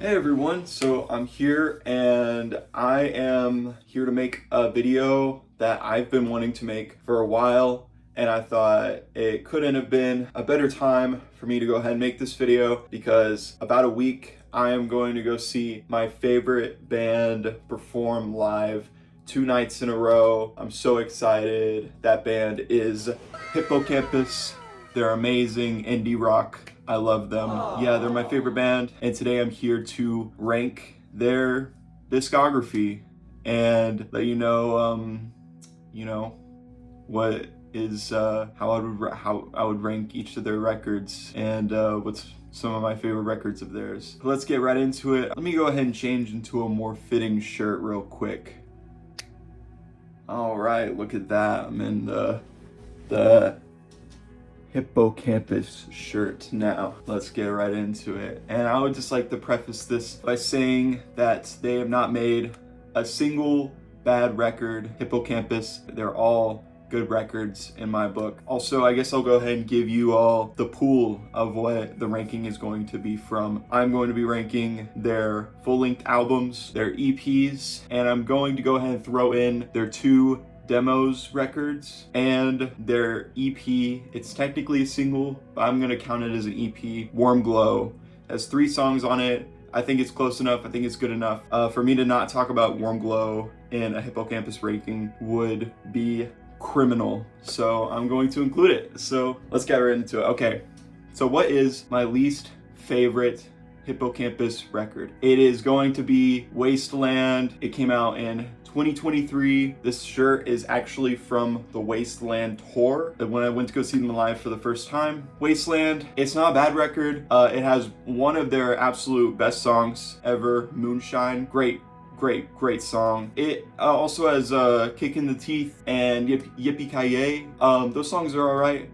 Hey everyone, so I'm here and I am here to make a video that I've been wanting to make for a while, and I thought it couldn't have been a better time for me to go ahead and make this video because about a week I am going to go see my favorite band perform live 2 nights in a row. I'm so excited. That band is Hippocampus. They're amazing indie rock. I love them. Yeah, they're my favorite band. And today I'm here to rank their discography and let you know, what is how I would rank each of their records and what's some of my favorite records of theirs. Let's get right into it. Let me go ahead and change into a more fitting shirt real quick. All right, look at that. I'm in the Hippocampus shirt now. Let's get right into it. And I would just like to preface this by saying that they have not made a single bad record. Hippocampus, they're all good records in my book. Also, I guess I'll go ahead and give you all the pool of what the ranking is going to be from. I'm going to be ranking their full-length albums, their EPs, and I'm going to go ahead and throw in their 2 demos records and their EP. It's technically a single, but I'm gonna count it as an EP. Warm Glow has 3 songs on it. I think it's close enough. I think it's good enough. For me to not talk about Warm Glow in a Hippocampus ranking would be criminal. So I'm going to include it. So let's get right into it. Okay, so what is my least favorite Hippocampus record? It is going to be Wasteland. It came out in 2023. This shirt is actually from the Wasteland tour when I went to go see them live for the first time. Wasteland, it's not a bad record. It has one of their absolute best songs ever, Moonshine. Great song. It also has Kick in the Teeth and Yippee Ki-Yay. Those songs are alright.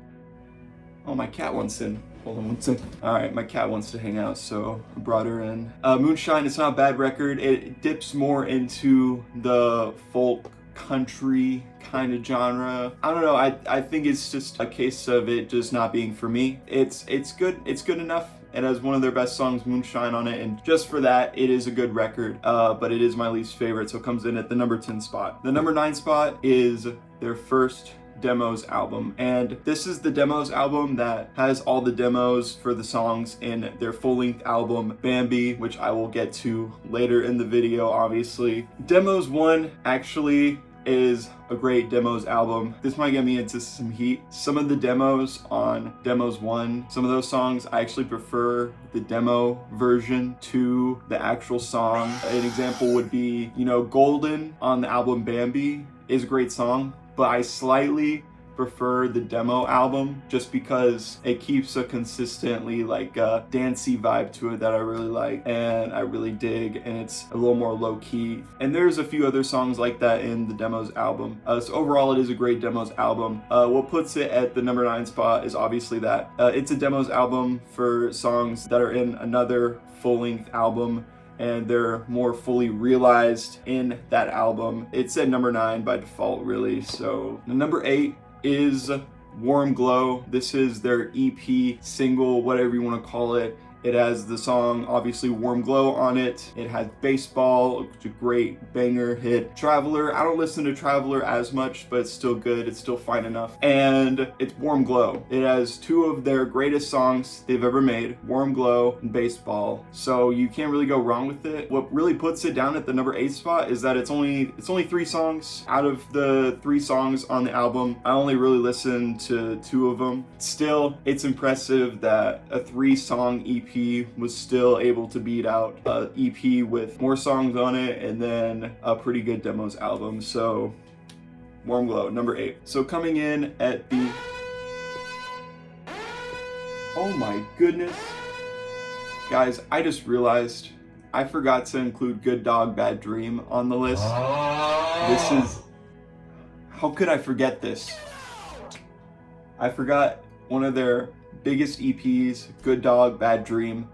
Oh, my cat wants in. Hold on one second. Alright, my cat wants to hang out, so I brought her in. Moonshine, it's not a bad record. It dips more into the folk country kind of genre. I don't know, I think it's just a case of it just not being for me. It's good enough. It has one of their best songs, Moonshine, on it, and just for that, it is a good record, but it is my least favorite, so it comes in at the number 10 spot. The number 9 spot is their first demos album, and this is the demos album that has all the demos for the songs in their full-length album Bambi, which I will get to later in the video, obviously. Demos 1 actually is a great demos album. This might get me into some heat. Some of the demos on demos 1, some of those songs, I actually prefer the demo version to the actual song. An example would be, Golden on the album Bambi is a great song, but I slightly prefer the demo album just because it keeps a consistently dancey vibe to it that I really like and I really dig, and it's a little more low-key. And there's a few other songs like that in the demos album. So overall, it is a great demos album. What puts it at the number 9 spot is obviously that it's a demos album for songs that are in another full-length album, and they're more fully realized in that album. It's at number 9 by default, really. So the number 8 is Warm Glow. This is their EP, single, whatever you want to call it. It has the song, obviously, Warm Glow on it. It has Baseball, which is a great banger hit. Traveler, I don't listen to Traveler as much, but it's still good. It's still fine enough. And it's Warm Glow. It has 2 of their greatest songs they've ever made, Warm Glow and Baseball. So you can't really go wrong with it. What really puts it down at the number 8 spot is that it's only 3 songs. Out of the 3 songs on the album, I only really listened to 2 of them. Still, it's impressive that a 3-song EP was still able to beat out a EP with more songs on it and then a pretty good demos album. So Warm Glow, number 8. So coming in at the, oh my goodness, guys, I just realized I forgot to include Good Dog Bad Dream on the list. This is, how could I forget this? I forgot one of their biggest EPs, Good Dog Bad Dream,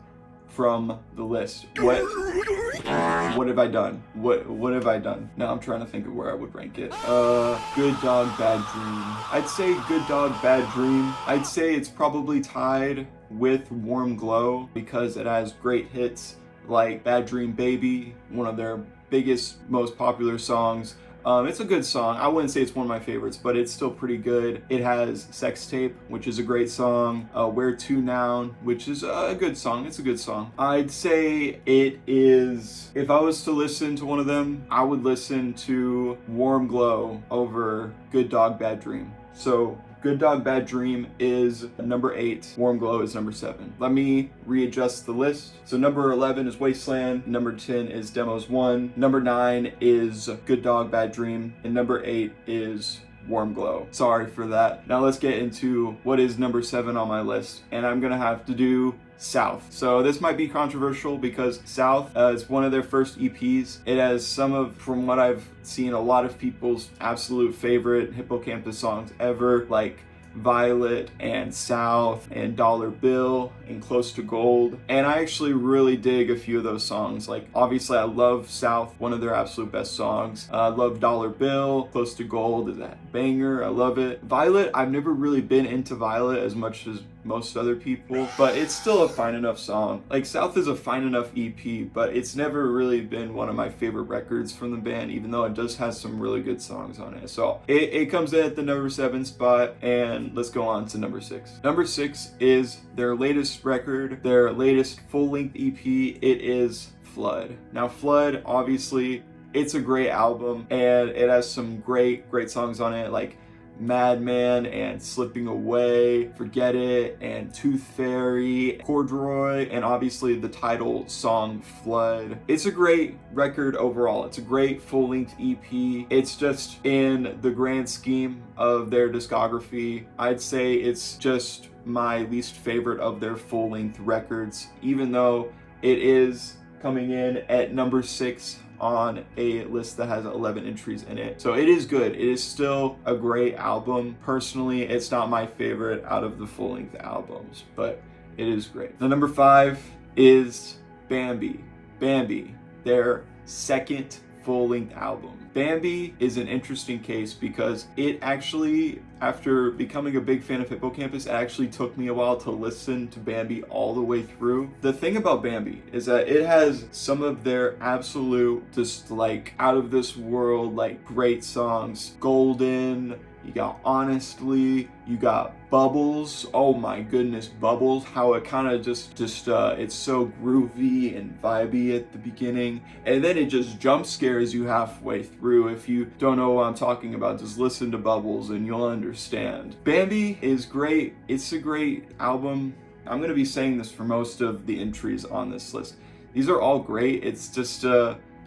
from the list. What have I done? What have I done? Now I'm trying to think of where I would rank it. Good Dog Bad Dream. I'd say Good Dog Bad Dream. I'd say it's probably tied with Warm Glow because it has great hits like Bad Dream Baby, one of their biggest, most popular songs. It's a good song. I wouldn't say it's one of my favorites, but it's still pretty good. It has Sex Tape, which is a great song. Where To Now, which is a good song. It's a good song. I'd say it is, if I was to listen to one of them, I would listen to Warm Glow over Good Dog, Bad Dream. So Good Dog, Bad Dream is number 8. Warm Glow is number 7. Let me readjust the list. So number 11 is Wasteland. Number 10 is Demos 1. Number 9 is Good Dog, Bad Dream. And number 8 is Warm Glow. Sorry for that. Now let's get into what is number 7 on my list. And I'm gonna have to do South. So this might be controversial because South is one of their first EPs. It has some of, from what I've seen, a lot of people's absolute favorite Hippocampus songs ever, like Violet and South and Dollar Bill and Close to Gold. And I actually really dig a few of those songs. Like, obviously I love South, one of their absolute best songs. I love Dollar Bill. Close to Gold is that banger. I love it. Violet, I've never really been into Violet as much as most other people, but it's still a fine enough song. Like, South is a fine enough EP, but it's never really been one of my favorite records from the band, even though it does have some really good songs on it. So it comes in at the number 7 spot, and let's go on to number 6. Number 6 is their latest record, their latest full-length EP. It is Flood. Now, Flood, obviously, it's a great album, and it has some great songs on it, like Madman and Slipping Away, Forget It, and Tooth Fairy, Corduroy, and obviously the title song Flood. It's a great record overall. It's a great full-length EP. It's just, in the grand scheme of their discography, I'd say it's just my least favorite of their full-length records, even though it is coming in at number 6 on a list that has 11 entries in it. So it is good. It is still a great album. Personally, it's not my favorite out of the full-length albums, but it is great. The number 5 is Bambi. Bambi, their second full-length album. Bambi is an interesting case because it actually, after becoming a big fan of Hippocampus, it actually took me a while to listen to Bambi all the way through. The thing about Bambi is that it has some of their absolute, just like out of this world, like great songs. Golden, you got Honestly, you got Bubbles. Oh my goodness, Bubbles, how it kind of just it's so groovy and vibey at the beginning, and then it just jump scares you halfway through. If you don't know what I'm talking about, just listen to Bubbles and you'll understand. Bambi is great. It's a great album. I'm going to be saying this for most of the entries on this list. These are all great. It's just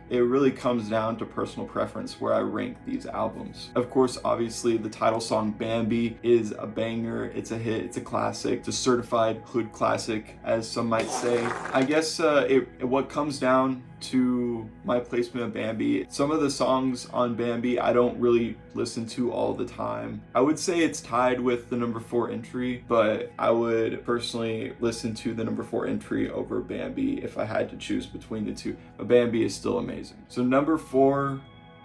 it really comes down to personal preference where I rank these albums. Of course, obviously, the title song Bambi is a banger. It's a hit. It's a classic. It's a certified hood classic, as some might say. I guess what comes down to my placement of Bambi, some of the songs on Bambi I don't really listen to all the time. I would say it's tied with the number 4 entry, but I would personally listen to the number 4 entry over Bambi if I had to choose between the two. But Bambi is still amazing. So number 4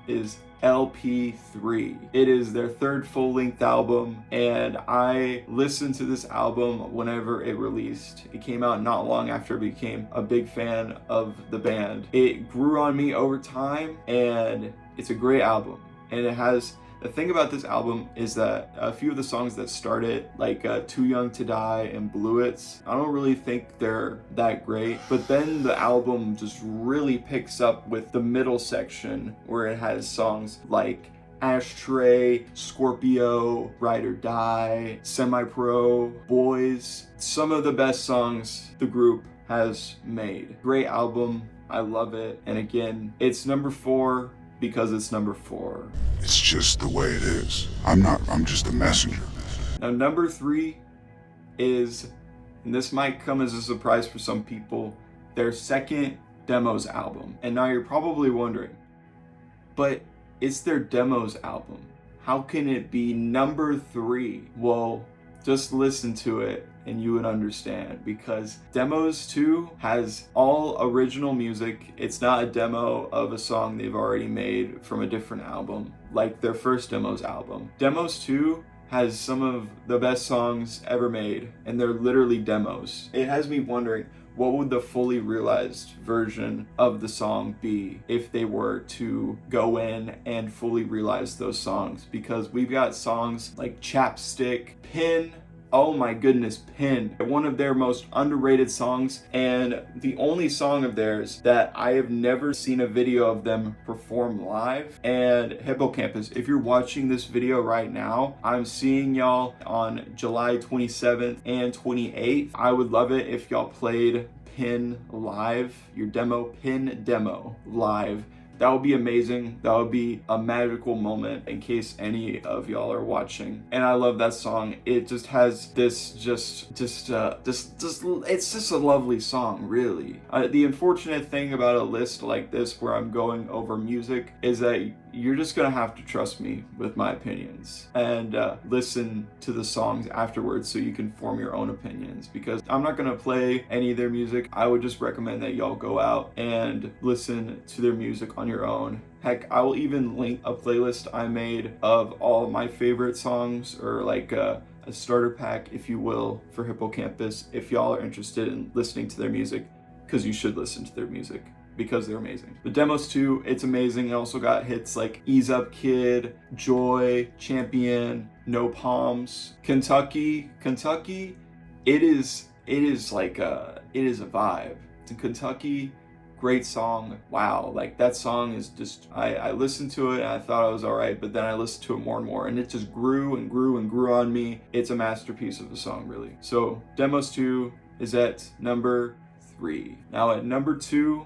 is LP3. It is their third full-length album, and I listened to this album whenever it released. It came out not long after I became a big fan of the band. It grew on me over time, and it's a great album. And it has, the thing about this album is that a few of the songs that start it, like Too Young to Die and Bluets, I don't really think they're that great. But then the album just really picks up with the middle section, where it has songs like Ashtray, Scorpio, Ride or Die, Semi-Pro, Boys. Some of the best songs the group has made. Great album. I love it. And again, it's number 4 because it's number 4. It's just the way it is. I'm just a messenger. Now, number 3 is, and this might come as a surprise for some people, their second Demos album. And now you're probably wondering, but it's their Demos album. How can it be number 3? Well, just listen to it and you would understand, because Demos 2 has all original music. It's not a demo of a song they've already made from a different album, like their first Demos album. Demos 2 has some of the best songs ever made, and they're literally demos. It has me wondering, what would the fully realized version of the song be if they were to go in and fully realize those songs? Because we've got songs like Chapstick, Pin. Oh my goodness, Pin, one of their most underrated songs, and the only song of theirs that I have never seen a video of them perform live. And Hippocampus, if you're watching this video right now, I'm seeing y'all on July 27th and 28th. I would love it if y'all played Pin live, your demo, Pin demo live. That would be amazing. That would be a magical moment in case any of y'all are watching. And I love that song. It just has this it's just a lovely song, really. The unfortunate thing about a list like this where I'm going over music is that you're just gonna have to trust me with my opinions and listen to the songs afterwards so you can form your own opinions, because I'm not gonna play any of their music. I would just recommend that y'all go out and listen to their music on your own. Heck, I will even link a playlist I made of all of my favorite songs, or like a starter pack, if you will, for Hippocampus, if y'all are interested in listening to their music, because you should listen to their music, because they're amazing. The demos too, it's amazing. It also got hits like Ease Up Kid, Joy, Champion, No Palms, Kentucky. It is a vibe. In Kentucky, great song. Wow, like that song is just, I listened to it and I thought I was all right, but then I listened to it more and more and it just grew and grew and grew on me. It's a masterpiece of a song, really. So Demos 2 is at number 3. Now at number 2,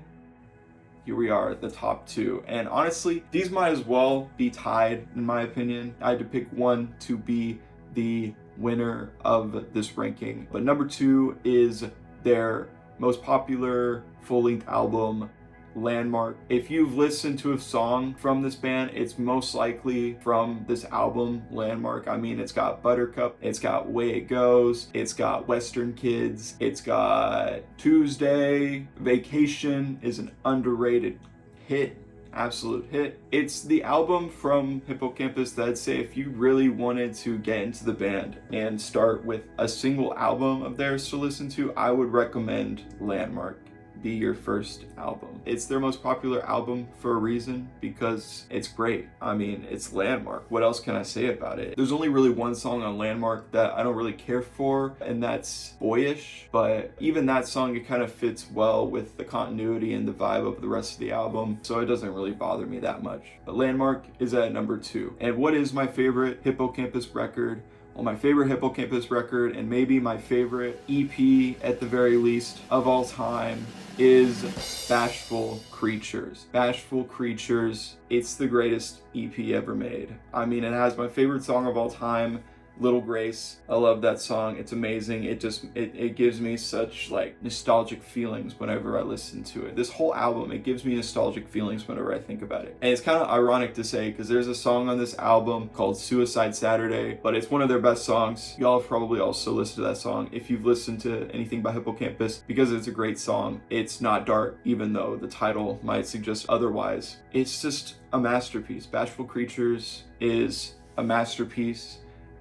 here we are at the top 2. And honestly, these might as well be tied, in my opinion. I had to pick one to be the winner of this ranking. But number 2 is their most popular full-length album, Landmark. If you've listened to a song from this band, it's most likely from this album, Landmark. I mean, it's got Buttercup, it's got Way It Goes, it's got Western Kids, it's got Tuesday. Vacation is an underrated hit, absolute hit. It's the album from Hippocampus that I'd say if you really wanted to get into the band and start with a single album of theirs to listen to, I would recommend Landmark be your first album. It's their most popular album for a reason, because it's great. I mean, it's Landmark. What else can I say about it? There's only really one song on Landmark that I don't really care for, and that's Boyish, but even that song, it kind of fits well with the continuity and the vibe of the rest of the album, so it doesn't really bother me that much. But Landmark is at number 2. And what is my favorite Hippocampus record? Well, my favorite Hippocampus record, and maybe my favorite EP at the very least of all time, is Bashful Creatures. Bashful Creatures, it's the greatest EP ever made. I mean, it has my favorite song of all time, Little Grace. I love that song. It's amazing. It gives me such like nostalgic feelings whenever I listen to it. This whole album, it gives me nostalgic feelings whenever I think about it. And it's kind of ironic to say, because there's a song on this album called Suicide Saturday, but it's one of their best songs. Y'all have probably also listened to that song if you've listened to anything by Hippocampus, because it's a great song. It's not dark, even though the title might suggest otherwise. It's just a masterpiece. Bashful Creatures is a masterpiece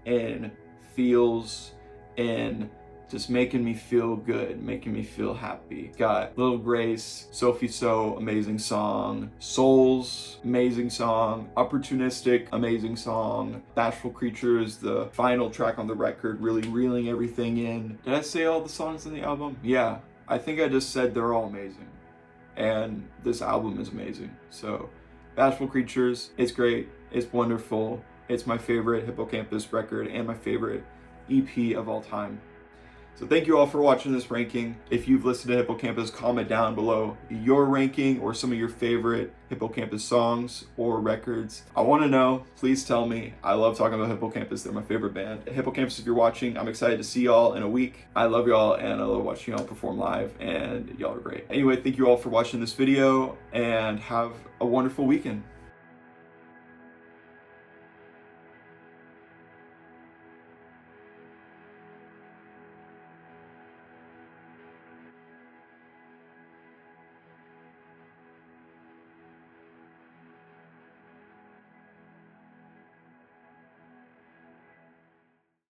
and feels and just making me feel good, making me feel happy. Got Little Grace, Sophie So, amazing song. Souls, amazing song. Opportunistic, amazing song. Bashful Creatures, the final track on the record, really reeling everything in. Did I say all the songs in the album? Yeah, I think I just said they're all amazing. And this album is amazing. So, Bashful Creatures, it's great, it's wonderful. It's my favorite Hippocampus record and my favorite EP of all time. So thank you all for watching this ranking. If you've listened to Hippocampus, comment down below your ranking or some of your favorite Hippocampus songs or records. I want to know. Please tell me. I love talking about Hippocampus. They're my favorite band. Hippocampus, if you're watching, I'm excited to see y'all in a week. I love y'all and I love watching y'all perform live, and y'all are great. Anyway, thank you all for watching this video and have a wonderful weekend.